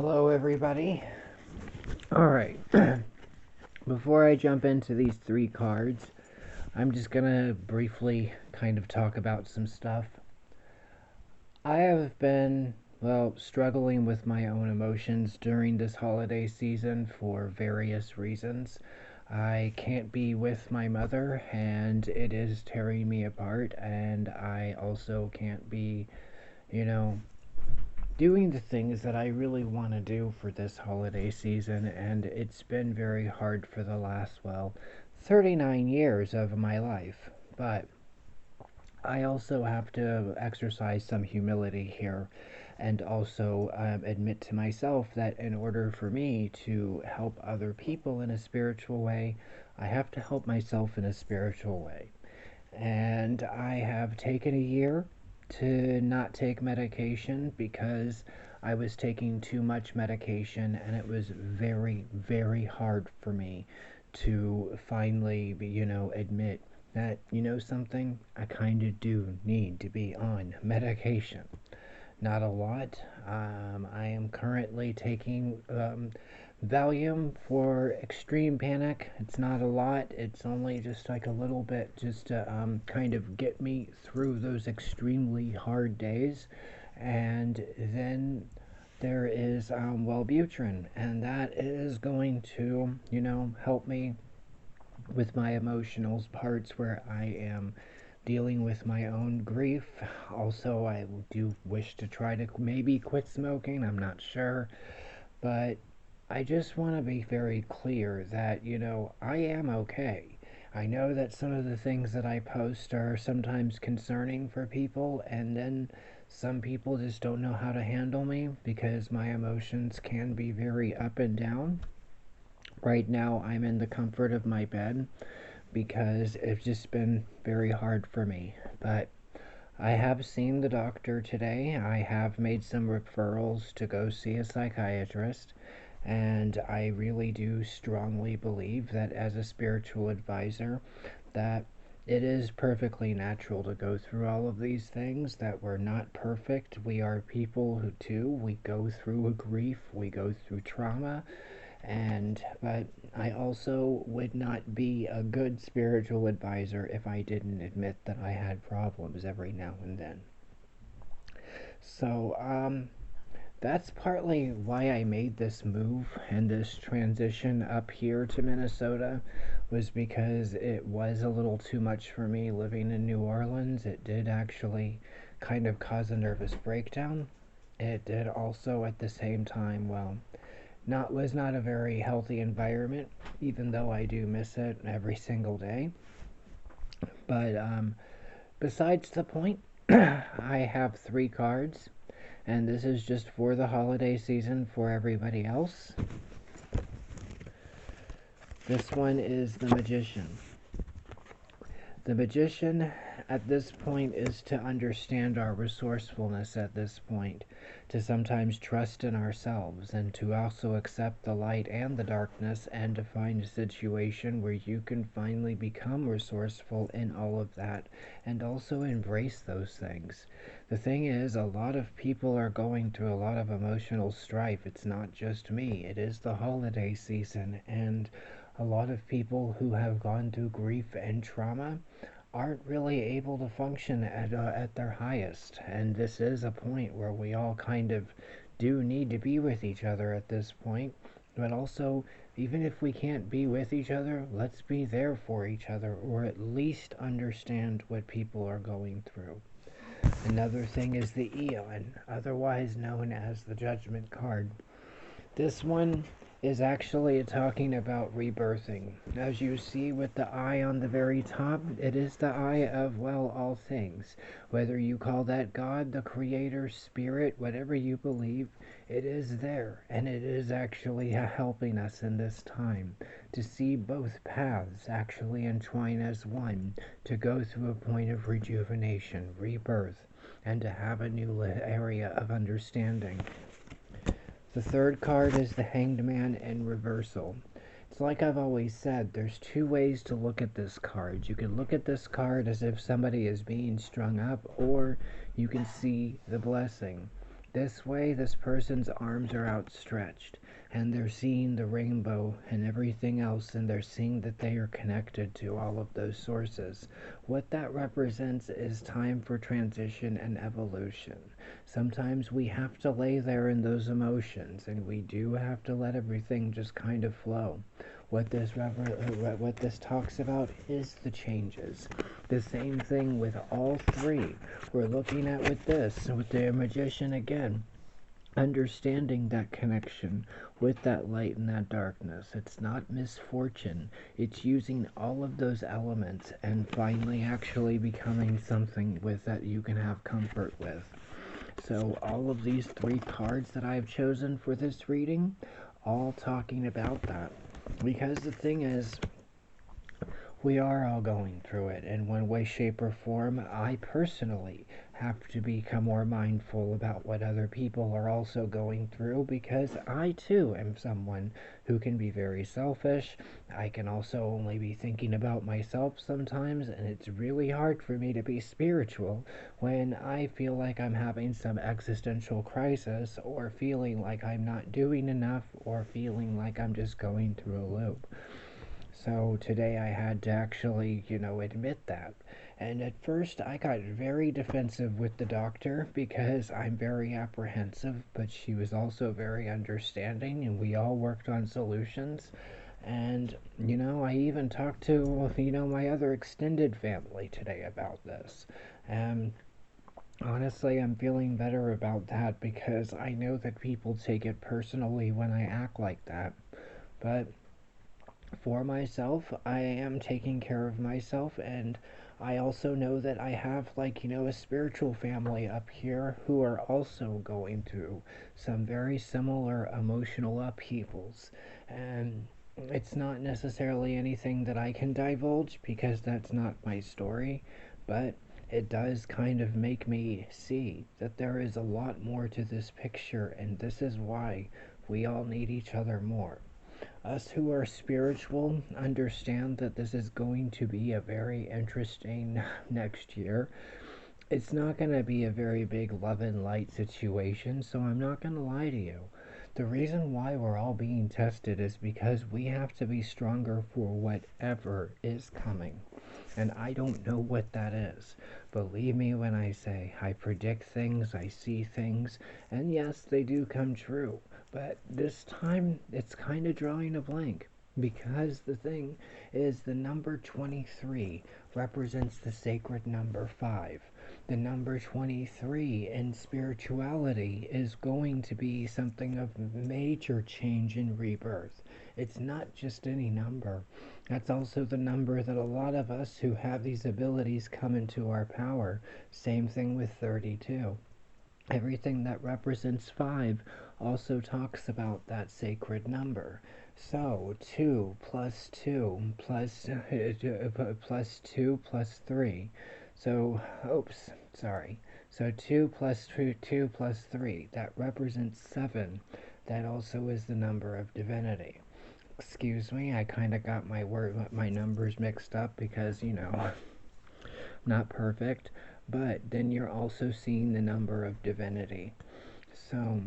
Hello, everybody. Alright, before I jump into these three cards, I'm just gonna briefly kind of talk about some stuff. I have been, struggling with my own emotions during this holiday season for various reasons. I can't be with my mother, and it is tearing me apart, and I also can't be, you know, doing the things that I really want to do for this holiday season, and it's been very hard for the last, 39 years of my life. But I also have to exercise some humility here and also admit to myself that in order for me to help other people in a spiritual way, I have to help myself in a spiritual way. And I have taken a year to not take medication because I was taking too much medication, and it was very, very hard for me to finally, admit that, something, I kind of do need to be on medication. Not a lot. I am currently taking Valium for extreme panic. It's not a lot. It's only just like a little bit just to kind of get me through those extremely hard days. And then there is Wellbutrin, and that is going to, help me with my emotional parts where I am dealing with my own grief. Also, I do wish to try to maybe quit smoking. I'm not sure. But I just want to be very clear that, I am okay. I know that some of the things that I post are sometimes concerning for people, and then some people just don't know how to handle me because my emotions can be very up and down. Right now, I'm in the comfort of my bed because it's just been very hard for me. But I have seen the doctor today. I have made some referrals to go see a psychiatrist. And I really do strongly believe that as a spiritual advisor, that it is perfectly natural to go through all of these things, that we're not perfect. We are people who too. We go through a grief, we go through trauma, but I also would not be a good spiritual advisor if I didn't admit that I had problems every now and then. So, that's partly why I made this move and this transition up here to Minnesota, was because it was a little too much for me living in New Orleans. It did actually kind of cause a nervous breakdown. It did also at the same time, not was not a very healthy environment, even though I do miss it every single day. But besides the point, I have three cards, and this is just for the holiday season for everybody else. This one is the Magician. The Magician at this point is to understand our resourcefulness at this point, to sometimes trust in ourselves, and to also accept the light and the darkness, and to find a situation where you can finally become resourceful in all of that, and also embrace those things. The thing is, a lot of people are going through a lot of emotional strife. It's not just me, it is the holiday season, and a lot of people who have gone through grief and trauma aren't really able to function at their highest. And this is a point where we all kind of do need to be with each other at this point. But also, even if we can't be with each other, let's be there for each other, or at least understand what people are going through. Another thing is the Eon, otherwise known as the Judgment card. This one is actually talking about rebirthing. As you see with the eye on the very top, it is the eye of, all things. Whether you call that God, the Creator, Spirit, whatever you believe, it is there. And it is actually helping us in this time to see both paths actually entwine as one, to go through a point of rejuvenation, rebirth, and to have a new area of understanding. The third card is the Hanged Man in reversal. It's like I've always said, there's two ways to look at this card. You can look at this card as if somebody is being strung up, or you can see the blessing. This way, this person's arms are outstretched, and they're seeing the rainbow and everything else, and they're seeing that they are connected to all of those sources. What that represents is time for transition and evolution. Sometimes we have to lay there in those emotions, and we do have to let everything just kind of flow. What this talks about is the changes. The same thing with all three. We're looking at with the magician again, understanding that connection with that light and that darkness. It's not misfortune. It's using all of those elements and finally actually becoming something with that you can have comfort with. So all of these three cards that I've chosen for this reading, all talking about that. Because the thing is, we are all going through it in one way, shape, or form. I personally have to become more mindful about what other people are also going through because I too am someone who can be very selfish. I can also only be thinking about myself sometimes, and it's really hard for me to be spiritual when I feel like I'm having some existential crisis or feeling like I'm not doing enough or feeling like I'm just going through a loop. So today I had to actually, admit that. And at first I got very defensive with the doctor because I'm very apprehensive, but she was also very understanding and we all worked on solutions. And, I even talked to, my other extended family today about this. And honestly, I'm feeling better about that because I know that people take it personally when I act like that. But for myself, I am taking care of myself, and I also know that I have, a spiritual family up here who are also going through some very similar emotional upheavals. And it's not necessarily anything that I can divulge because that's not my story, but it does kind of make me see that there is a lot more to this picture, and this is why we all need each other more. Us who are spiritual understand that this is going to be a very interesting next year. It's not going to be a very big love and light situation, so I'm not going to lie to you. The reason why we're all being tested is because we have to be stronger for whatever is coming. And I don't know what that is. Believe me when I say I predict things, I see things, and yes, they do come true. But this time, it's kind of drawing a blank. Because the thing is, the number 23 represents the sacred number 5. The number 23 in spirituality is going to be something of major change and rebirth. It's not just any number. That's also the number that a lot of us who have these abilities come into our power. Same thing with 32. Everything that represents 5 also talks about that sacred number. So 2 plus 2 plus 2 plus 3. So, oops, sorry. So 2 plus 2 plus 3, that represents 7. That also is the number of divinity. Excuse me, I kind of got my numbers mixed up because, not perfect, but then you're also seeing the number of divinity. So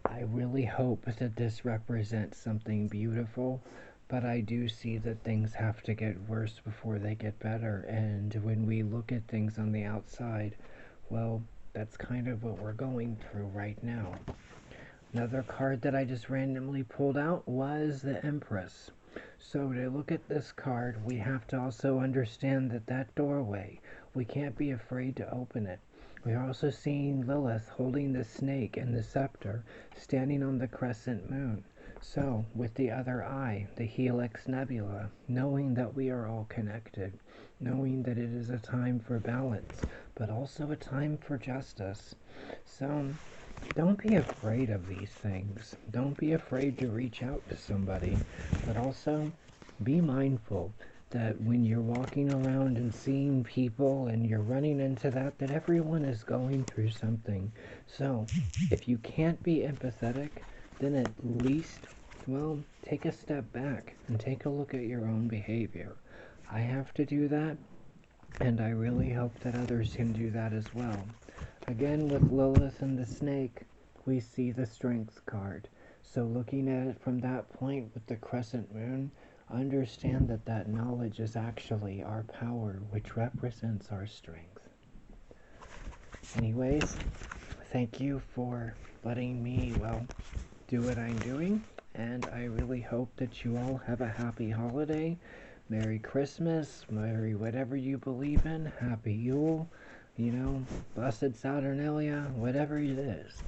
I really hope that this represents something beautiful, but I do see that things have to get worse before they get better, and when we look at things on the outside, well, that's kind of what we're going through right now. Another card that I just randomly pulled out was the Empress. So to look at this card, we have to also understand that doorway, we can't be afraid to open it. We're also seeing Lilith holding the snake and the scepter, standing on the crescent moon. So, with the other eye, the Helix Nebula, knowing that we are all connected, knowing that it is a time for balance, but also a time for justice. So, don't be afraid of these things. Don't be afraid to reach out to somebody, but also be mindful that when you're walking around and seeing people and you're running into that everyone is going through something. So, if you can't be empathetic, then at least, well, take a step back and take a look at your own behavior. I have to do that, and I really hope that others can do that as well. Again, with Lilith and the snake, we see the strength card. So looking at it from that point with the crescent moon, understand that that knowledge is actually our power, which represents our strength. Anyways, thank you for letting me, do what I'm doing, and I really hope that you all have a happy holiday. Merry Christmas, Merry whatever you believe in, Happy Yule, Blessed Saturnalia, whatever it is.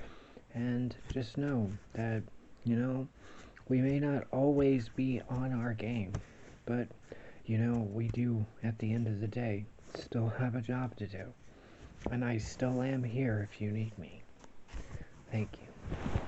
And just know that, we may not always be on our game, but, we do, at the end of the day, still have a job to do. And I still am here if you need me. Thank you.